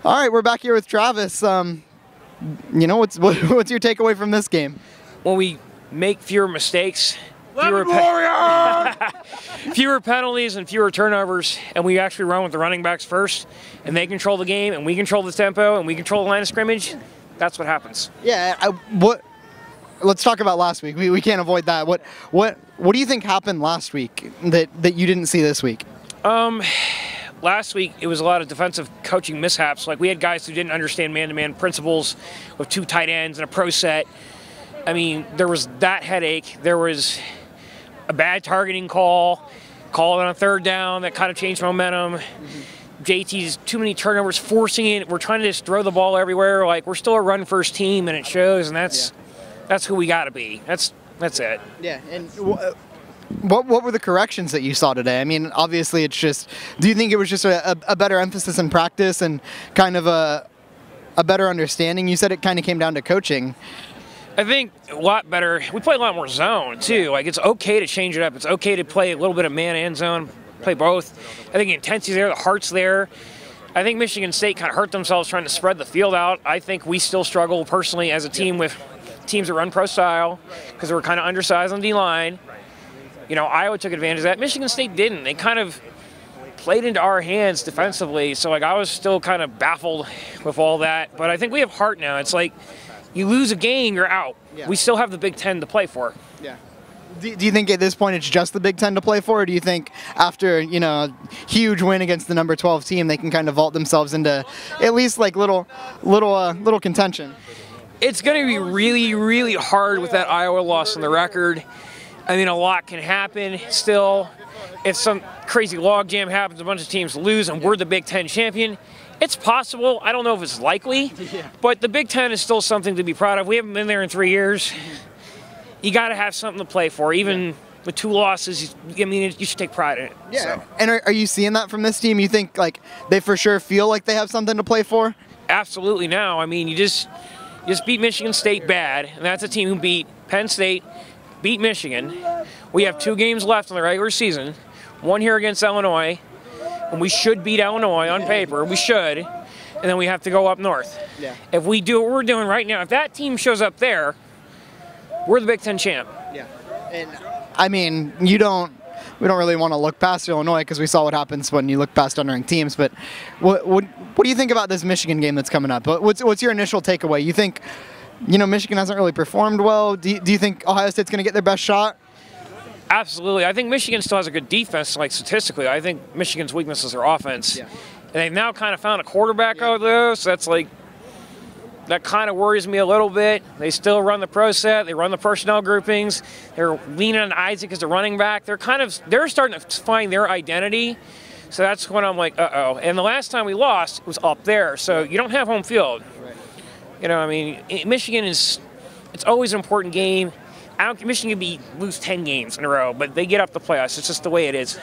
All right, we're back here with Travis. You know, what's your takeaway from this game? When we make fewer mistakes, fewer penalties and fewer turnovers, and we actually run with the running backs first, and they control the game, and we control the tempo, and we control the line of scrimmage, that's what happens. Yeah, let's talk about last week. We can't avoid that. What do you think happened last week that you didn't see this week? Last week, it was a lot of defensive coaching mishaps. Like, we had guys who didn't understand man-to-man principles with 2 tight ends and a pro set. I mean, there was that headache. There was a bad targeting call on a 3rd down that kind of changed momentum. JT's too many turnovers, forcing it. We're trying to just throw the ball everywhere. Like, we're still a run-first team, and it shows, and that's who we got to be. That's it. Yeah, and what were the corrections that you saw today? I mean, obviously it's just, do you think it was just a better emphasis in practice and kind of a better understanding? You said it kind of came down to coaching. I think a lot better. We play a lot more zone, too. Like, it's okay to change it up. It's okay to play a little bit of man and zone, play both. I think the intensity's there, the heart's there. I think Michigan State kind of hurt themselves trying to spread the field out. I think we still struggle personally as a team with teams that run pro style because we're kind of undersized on D-line. You know, Iowa took advantage of that. Michigan State didn't. They kind of played into our hands defensively. So, like, I was still kind of baffled with all that. But I think we have heart now. It's like you lose a game, you're out. Yeah. We still have the Big Ten to play for. Yeah. Do you think at this point it's just the Big Ten to play for, or do you think after, you know, a huge win against the number 12 team, they can kind of vault themselves into at least like little contention? It's going to be really, really hard with that Iowa loss on the record. I mean, a lot can happen still. If some crazy logjam happens, a bunch of teams lose, and we're the Big Ten champion, it's possible. I don't know if it's likely, but the Big Ten is still something to be proud of. We haven't been there in 3 years. You got to have something to play for. Even with 2 losses, I mean, you should take pride in it. Yeah. So. And are you seeing that from this team? You think, like, they for sure feel like they have something to play for? Absolutely now. I mean, you just beat Michigan State bad, and that's a team who beat Penn State, beat Michigan. We have 2 games left in the regular season, 1 here against Illinois, and we should beat Illinois on paper. We should, and then we have to go up north. Yeah. If we do what we're doing right now, if that team shows up there, we're the Big Ten champ. Yeah. And I mean, we don't really want to look past Illinois because we saw what happens when you look past unranked teams. But what do you think about this Michigan game that's coming up? What's your initial takeaway? You think, you know, Michigan hasn't really performed well? Do you think Ohio State's going to get their best shot? Absolutely. I think Michigan still has a good defense, like statistically. I think Michigan's weakness is their offense. Yeah. And they've now kind of found a quarterback out there, so that's like, that kind of worries me a little bit. They still run the pro set. They run the personnel groupings. They're leaning on Isaac as a running back. They're starting to find their identity. So that's when I'm like, uh-oh. And the last time we lost, it was up there. So you don't have home field. Right. You know, I mean, Michigan it's always an important game. Michigan can lose 10 games in a row, but they get up the playoffs. It's just the way it is.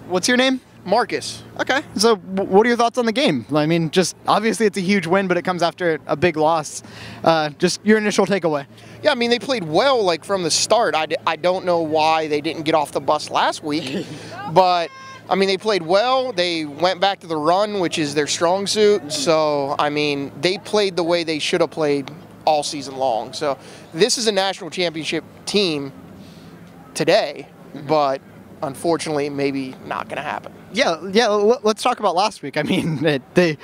What's your name? Marcus. Okay. So what are your thoughts on the game? I mean, just obviously it's a huge win, but it comes after a big loss. Just your initial takeaway. Yeah, I mean, they played well, like, from the start. I don't know why they didn't get off the bus last week, but, I mean, they played well. They went back to the run, which is their strong suit. So, I mean, they played the way they should have played all season long. So, this is a national championship team today, but unfortunately, maybe not going to happen. Yeah. Let's talk about last week. I mean, they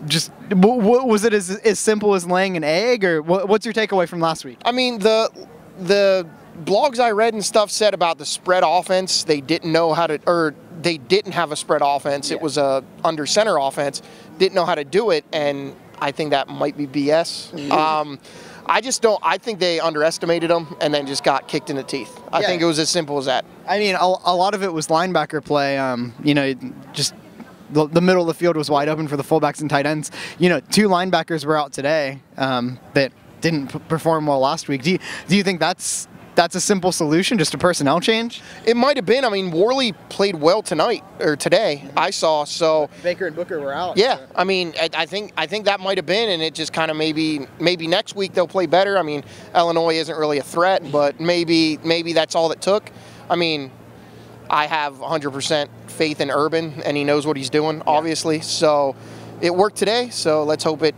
just was it as simple as laying an egg, or what's your takeaway from last week? I mean, the blogs I read and stuff said about the spread offense. They didn't know how to, or they didn't have a spread offense. Yeah. It was a under center offense. Didn't know how to do it, and I think that might be BS. I just don't. I think they underestimated them and then just got kicked in the teeth. I think it was as simple as that. I mean, a lot of it was linebacker play. You know, just the middle of the field was wide open for the fullbacks and tight ends. You know, 2 linebackers were out today that didn't perform well last week. Do you think that's a simple solution, just a personnel change? It might have been. I mean, Worley played well today, I saw. So Baker and Booker were out. Yeah, so. I mean, I think that might have been, and it just kind of maybe next week they'll play better. I mean, Illinois isn't really a threat, but maybe that's all it took. I mean, I have 100% faith in Urban, and he knows what he's doing, obviously. So it worked today, so let's hope it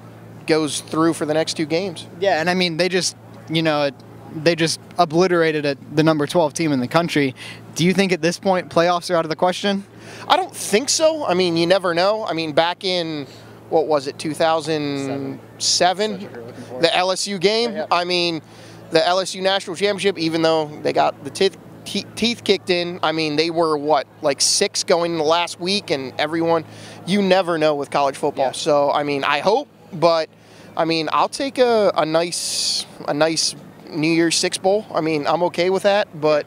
goes through for the next 2 games. Yeah, and I mean, they just, they just obliterated the number 12 team in the country. Do you think at this point playoffs are out of the question? I don't think so. I mean, you never know. I mean, back in, what was it, 2007, the LSU game? I mean, the LSU National Championship, even though they got the teeth kicked in, I mean, they were, what, like 6 going in the last week, and everyone, you never know with college football. Yeah. So, I mean, I hope, but, I mean, I'll take a nice New Year's Six Bowl. I mean, I'm okay with that, but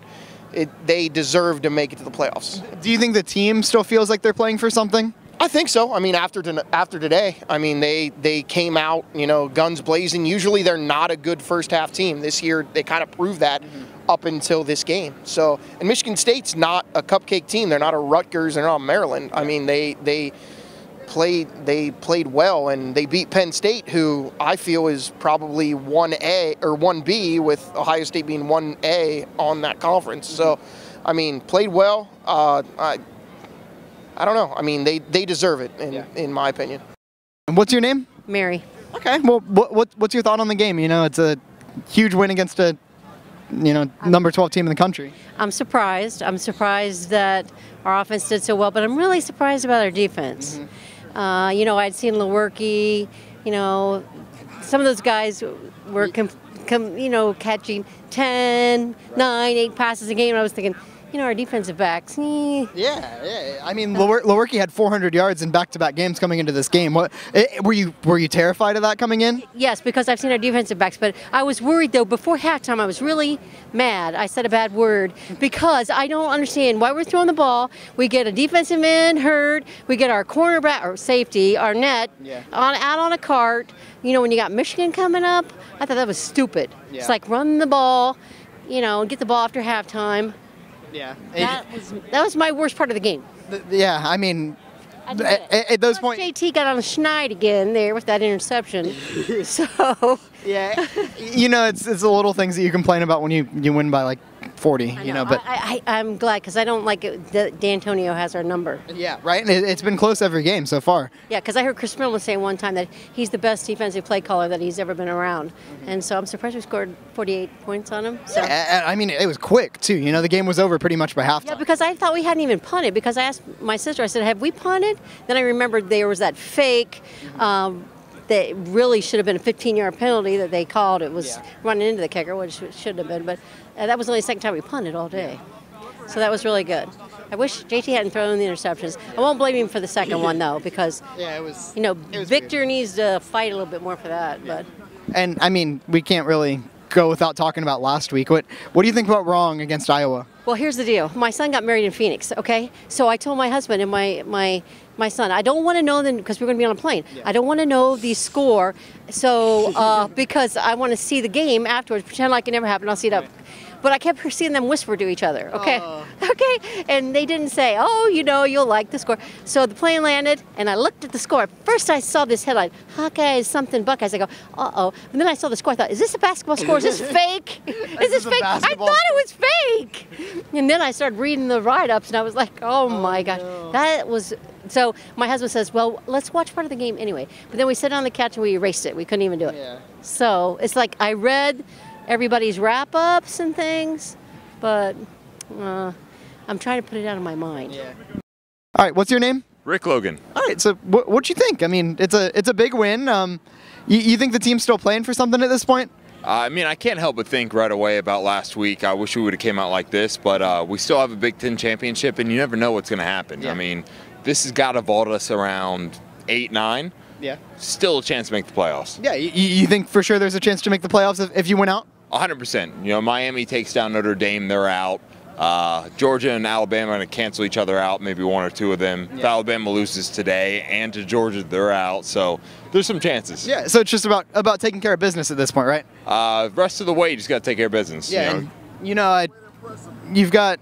they deserve to make it to the playoffs. Do you think the team still feels like they're playing for something? I think so. I mean, after today, I mean, they came out, guns blazing. Usually they're not a good first half team. This year they kind of proved that up until this game. So, and Michigan State's not a cupcake team. They're not a Rutgers. They're not a Maryland. I mean, they played well, and they beat Penn State, who I feel is probably 1A or 1B, with Ohio State being 1A on that conference. So, I mean, played well. I don't know. I mean, they deserve it, in my opinion. And what's your name? Mary. Okay. Well, what's your thought on the game? It's a huge win against a number 12 team in the country. I'm surprised. I'm surprised that our offense did so well, but I'm really surprised about our defense. I'd seen Lewerke, some of those guys were catching 10, 9, 8 passes a game, and I was thinking, our defensive backs. Yeah. I mean, Lewerke had 400 yards in back-to-back games coming into this game. Were you terrified of that coming in? Yes, because I've seen our defensive backs, but I was worried, though. Before halftime, I was really mad. I said a bad word because I don't understand why we're throwing the ball. We get a defensive end hurt. We get our cornerback or safety, our net, out on a cart. When you got Michigan coming up, I thought that was stupid. Yeah. It's like run the ball, get the ball after halftime. Yeah, that was my worst part of the game. Yeah, I mean, at those points, JT got on the schneid again there with that interception. So yeah, it's the little things that you complain about when you win by like 40. But I'm glad because I don't like it that D'Antonio has our number. Yeah, right. And it's been close every game so far. Yeah, because I heard Chris Millen say one time that he's the best defensive play caller that he's ever been around, and so I'm surprised we scored 48 points on him. So. Yeah, I mean, it was quick too. The game was over pretty much by halftime. Yeah, because I thought we hadn't even punted. Because I asked my sister, I said, "Have we punted?" Then I remembered there was that fake. That really should have been a 15-yard penalty that they called. It was running into the kicker, which it shouldn't have been. But that was only the second time we punted all day. So that was really good. I wish JT hadn't thrown the interceptions. I won't blame him for the second one, though, because it was Victor weird. Needs to fight a little bit more for that. Yeah. But and, I mean, we can't really go without talking about last week. What do you think about wrong against Iowa? Well, here's the deal. My son got married in Phoenix, okay? So I told my husband and my son, I don't want to know them because we're going to be on a plane. Yeah. I don't want to know the score, so because I want to see the game afterwards, pretend like it never happened. I'll see it up. But I kept seeing them whisper to each other, okay? Okay? And they didn't say, you'll like the score. So the plane landed, and I looked at the score. First I saw this headline, Buckeyes something Buckeyes. I go, uh-oh. And then I saw the score. I thought, is this a basketball score? Is this fake? Is this fake? I thought it was fake. And then I started reading the write-ups, and I was like, oh my gosh. No. That was... So my husband says, well, let's watch part of the game anyway. But then we sat on the couch, and we erased it. We couldn't even do it. Yeah. So it's like I read everybody's wrap-ups and things, but I'm trying to put it out of my mind. Yeah. All right, what's your name? Rick Logan. All right, so what you think? I mean, it's a big win. You think the team's still playing for something at this point? I mean, I can't help but think right away about last week. I wish we would have came out like this, but we still have a Big Ten championship, and you never know what's going to happen. Yeah. I mean, this has got to vault us around 8, 9. Yeah. Still a chance to make the playoffs. Yeah, you think for sure there's a chance to make the playoffs if you win out? 100%. Miami takes down Notre Dame, they're out. Georgia and Alabama are going to cancel each other out, maybe one or two of them. Yeah. If Alabama loses today and to Georgia, they're out. So there's some chances. Yeah, so it's just about taking care of business at this point, right? Rest of the way, you just got to take care of business. Yeah, you've got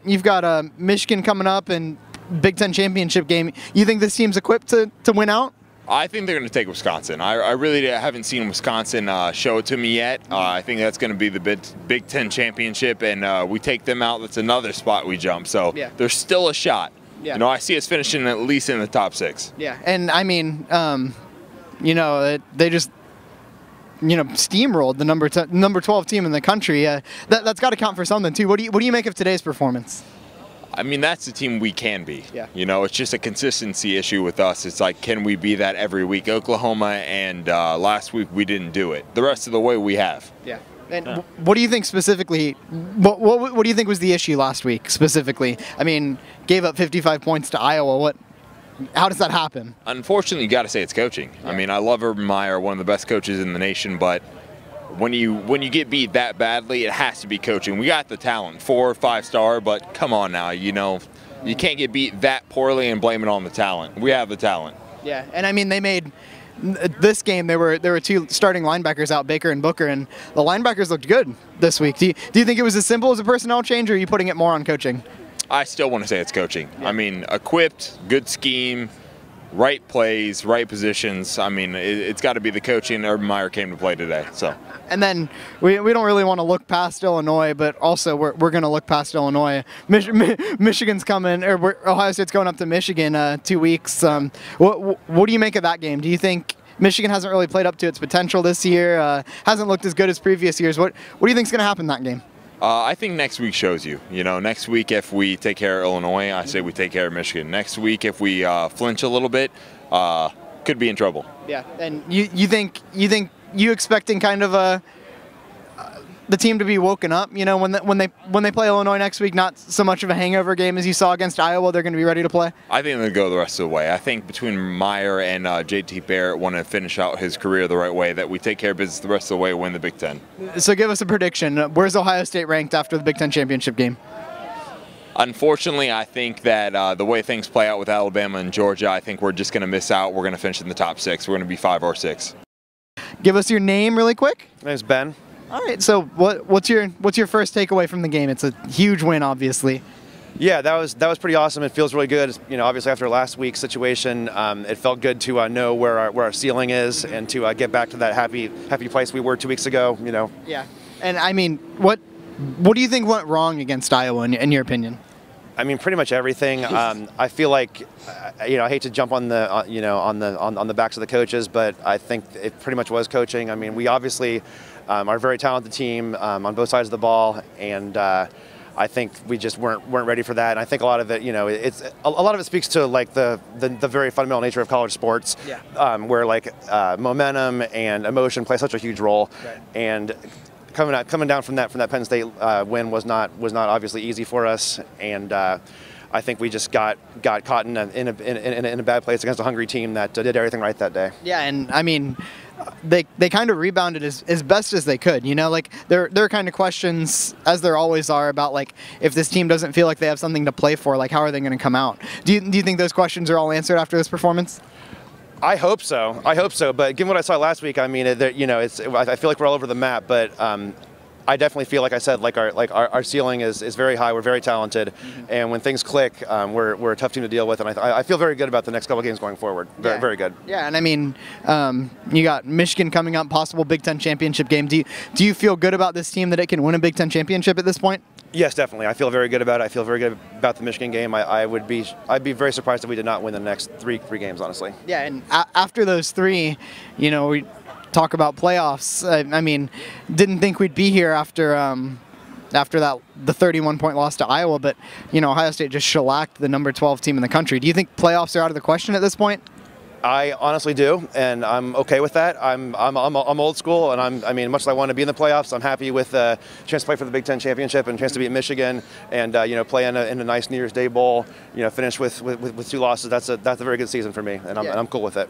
Michigan coming up and Big Ten championship game. You think this team's equipped to win out? I think they're going to take Wisconsin. I really haven't seen Wisconsin show it to me yet. I think that's going to be the Big Ten championship, and we take them out. That's another spot we jump. So there's still a shot. Yeah. I see us finishing at least in the top 6. Yeah, and I mean, you know, they just, you know, steamrolled the number 12 team in the country. That's got to count for something too. What do you make of today's performance? I mean, that's the team we can be. Yeah. You know, it's just a consistency issue with us. It's like, can we be that every week? Oklahoma and last week we didn't do it. The rest of the way we have. Yeah. And what do you think specifically? What do you think was the issue last week specifically? I mean, gave up 55 points to Iowa. How does that happen? Unfortunately, you got to say it's coaching. Yeah. I mean, I love Urban Meyer, one of the best coaches in the nation, but when you get beat that badly, it has to be coaching. We got the talent, 4 or 5 star, but come on now, you know, you can't get beat that poorly and blame it on the talent. We have the talent. Yeah, and I mean, they made this game. There were 2 starting linebackers out, Baker and Booker, and the linebackers looked good this week. Do you think it was as simple as a personnel change, or are you putting it more on coaching? I still want to say it's coaching. Yeah. I mean, equipped, good scheme, right plays, right positions. I mean, it's got to be the coaching. Urban Meyer came to play today. So. And then we don't really want to look past Illinois, but also we're going to look past Illinois. Michigan's coming, or Ohio State's going up to Michigan 2 weeks. What do you make of that game? Do you think Michigan hasn't really played up to its potential this year? Hasn't looked as good as previous years. What do you think is going to happen in that game? I think next week shows you. You know, next week if we take care of Illinois, I say we take care of Michigan. Next week if we flinch a little bit, could be in trouble. Yeah, and you expecting kind of the team to be woken up, you know, when they play Illinois next week, not so much of a hangover game as you saw against Iowa. They're going to be ready to play. I think they'll go the rest of the way. I think between Meyer and JT Barrett want to finish out his career the right way, that we take care of business the rest of the way, win the Big Ten. So give us a prediction. Where's Ohio State ranked after the Big Ten championship game? Unfortunately, I think that the way things play out with Alabama and Georgia, I think we're just going to miss out. We're going to finish in the top 6. We're going to be 5 or 6. Give us your name really quick. My name's Ben. All right. So what's your first takeaway from the game? It's a huge win, obviously. Yeah, that was pretty awesome. It feels really good. You know, obviously after last week's situation, it felt good to know where our ceiling is and to get back to that happy place we were 2 weeks ago. You know. Yeah. And I mean, what do you think went wrong against Iowa in your opinion? I mean, pretty much everything. I feel like, you know, I hate to jump on the, you know, on the backs of the coaches, but I think it pretty much was coaching. I mean, we obviously are a very talented team on both sides of the ball, and I think we just weren't ready for that. And I think a lot of it, you know, a lot of it speaks to like the very fundamental nature of college sports, where like momentum and emotion play such a huge role, right. And coming down from that Penn State win was not obviously easy for us, and I think we just got caught in a bad place against a hungry team that did everything right that day. Yeah, and I mean, they kind of rebounded as best as they could. You know, like there are kind of questions, as there always are, about like if this team doesn't feel like they have something to play for, like how are they going to come out? Do you think those questions are all answered after this performance? I hope so. But given what I saw last week, I mean, you know, I feel like we're all over the map. But I definitely feel, like I said, like our ceiling is very high. We're very talented, and when things click, we're a tough team to deal with. And I feel very good about the next couple of games going forward. Very good. Yeah, and I mean, you got Michigan coming up, possible Big Ten championship game. Do you feel good about this team that it can win a Big Ten championship at this point? Yes, definitely. I feel very good about it. I feel very good about the Michigan game. I'd be very surprised if we did not win the next three games, honestly. Yeah, and after those 3, you know, we talk about playoffs. I mean, didn't think we'd be here after the 31-point loss to Iowa, but you know, Ohio State just shellacked the number 12 team in the country. Do you think playoffs are out of the question at this point? I honestly do, and I'm okay with that. I'm old school, and I mean, much as I want to be in the playoffs, I'm happy with a chance to play for the Big Ten championship and a chance to beat Michigan, and you know, play in a nice New Year's Day bowl. You know, finish with 2 losses. That's a very good season for me, and I'm cool with it.